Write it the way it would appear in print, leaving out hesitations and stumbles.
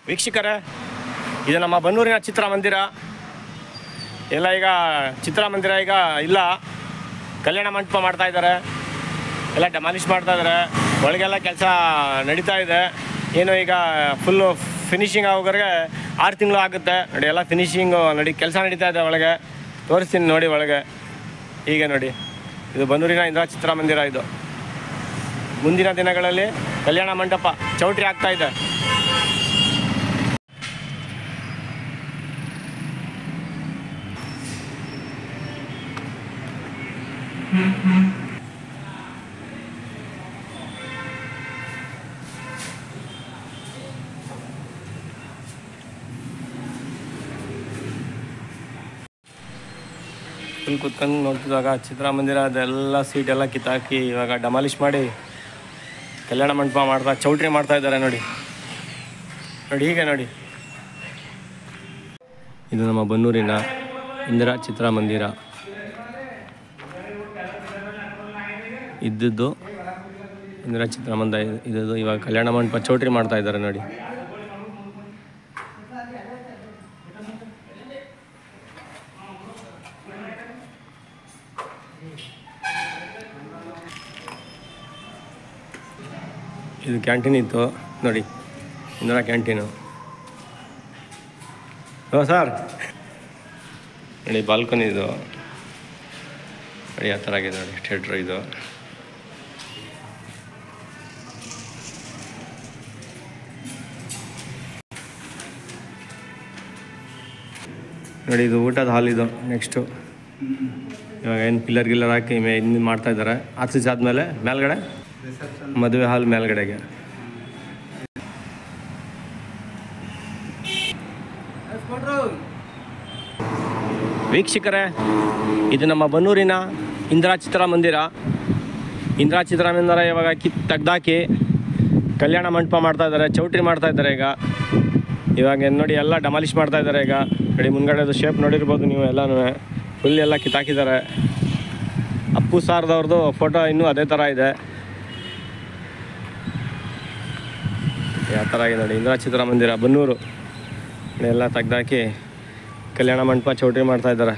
ವೀಕ್ಷಕರೇ, ಇದು ನಮ್ಮ ಬನ್ನೂರಿನ ಚಿತ್ರಮಂದಿರ. ಎಲ್ಲ ಈಗ ಚಿತ್ರಮಂದಿರ ಈಗ ಇಲ್ಲ, ಕಲ್ಯಾಣ ಮಂಟಪ ಮಾಡ್ತಾ ಇದ್ದಾರೆ, ಎಲ್ಲ ಡೆಮಾಲಿಷ್ ಮಾಡ್ತಾ ಇದ್ದಾರೆ. ಒಳಗೆಲ್ಲ ಕೆಲಸ ನಡೀತಾ ಇದೆ. ಏನು ಈಗ ಫುಲ್ಲು ಫಿನಿಷಿಂಗ್ ಆಗೋವರೆಗೆ 6 ತಿಂಗಳು ಆಗುತ್ತೆ ನೋಡಿ. ಎಲ್ಲ ಫಿನಿಷಿಂಗು ಕೆಲಸ ನಡೀತಾ ಇದೆ. ಒಳಗೆ ತೋರಿಸ್ತೀನಿ ನೋಡಿ. ಒಳಗೆ ಹೀಗೆ ನೋಡಿ, ಇದು ಬನ್ನೂರಿನ ಇಂದಿರಾ ಚಿತ್ರಮಂದಿರ. ಇದು ಮುಂದಿನ ದಿನಗಳಲ್ಲಿ ಕಲ್ಯಾಣ ಮಂಟಪ ಚೌಟ್ರಿ ಆಗ್ತಾ ಇದೆ. ಫುಲ್ ಕುತ್ಕೊಂಡು ನೋಡ್ತಿದ್ದಾಗ ಚಿತ್ರಮಂದಿರ ಅದೆಲ್ಲ ಸೀಟೆಲ್ಲ ಕಿತ್ತಾಕಿ ಇವಾಗ ಡೆಮಾಲಿಷ್ ಮಾಡಿ ಕಲ್ಯಾಣ ಮಂಟಪ ಮಾಡ್ತಾ ಚೌಟ್ರಿ ಮಾಡ್ತಾ ಇದ್ದಾರೆ ನೋಡಿ. ಹೀಗೆ ನೋಡಿ, ಇದು ನಮ್ಮ ಬನ್ನೂರಿನ ಇಂದಿರಾ ಚಿತ್ರಮಂದಿರ ಇದ್ದದ್ದು. ಇಂದಿರಾ ಚಿತ್ರಮಂದಿರ ಇದ್ದದ್ದು ಇವಾಗ ಕಲ್ಯಾಣ ಮಂಟಪ ಚೌಟ್ರಿ ಮಾಡ್ತಾ ಇದ್ದಾರೆ ನೋಡಿ. ಇದು ಕ್ಯಾಂಟೀನ್ ಇತ್ತು ನೋಡಿ, ಇಂದಿರಾ ಕ್ಯಾಂಟೀನು. ಹೋ ಸರ್ ನೋಡಿ, ಬಾಲ್ಕನಿ ಇದು ನೋಡಿ, ಆ ಥರ ಆಗಿದೆ ನೋಡಿ ಥಿಯೇಟ್ರ್ ಇದು. ನೋಡಿ, ಇದು ಊಟದ ಹಾಲ್ ಇದು. ನೆಕ್ಸ್ಟು ಇವಾಗ ಏನು ಪಿಲ್ಲರ್ ಹಾಕಿ ಇನ್ನು ಮಾಡ್ತಾ ಇದ್ದಾರೆ. ಆರ್ಸಿಸಿ ಆದಮೇಲೆ ಮೇಲ್ಗಡೆ ಮದುವೆ ಹಾಲ್ ಮೇಲ್ಗಡೆಗೆ. ವೀಕ್ಷಕರೇ, ಇದು ನಮ್ಮ ಬನ್ನೂರಿನ ಇಂದಿರಾ ಚಿತ್ರಮಂದಿರ. ಇಂದಿರಾ ಚಿತ್ರಮಂದಿರ ಇವಾಗ ತೆಗ್ದಾಕಿ ಕಲ್ಯಾಣ ಮಂಟಪ ಮಾಡ್ತಾ ಇದ್ದಾರೆ, ಚೌಟ್ರಿ ಮಾಡ್ತಾ ಇದ್ದಾರೆ. ಇವಾಗ ನೋಡಿ ಎಲ್ಲ ಡೆಮಾಲಿಷ್ ಮಾಡ್ತಾ ಇದ್ದಾರೆ. ಈಗ ನೋಡಿ, ಮುಂದ್ಗಡೆದು ಶೇಪ್ ನೋಡಿರ್ಬೋದು ನೀವು. ಎಲ್ಲನೂ ಫುಲ್ ಎಲ್ಲ ಕಿತ್ತಾಕಿದ್ದಾರೆ. ಅಪ್ಪು ಸಾರ್ದವ್ರದ್ದು ಫೋಟೋ ಇನ್ನೂ ಅದೇ ಥರ ಇದೆ. ಯಾವ ಥರ ಆಗಿದೆ ನೋಡಿ, ಇಂದಿರಾ ಚಿತ್ರಮಂದಿರ ಬನ್ನೂರು ಎಲ್ಲ ತೆಗ್ದಾಕಿ ಕಲ್ಯಾಣ ಮಂಟಪ ಚೌಟ್ರಿ ಮಾಡ್ತಾ ಇದ್ದಾರೆ.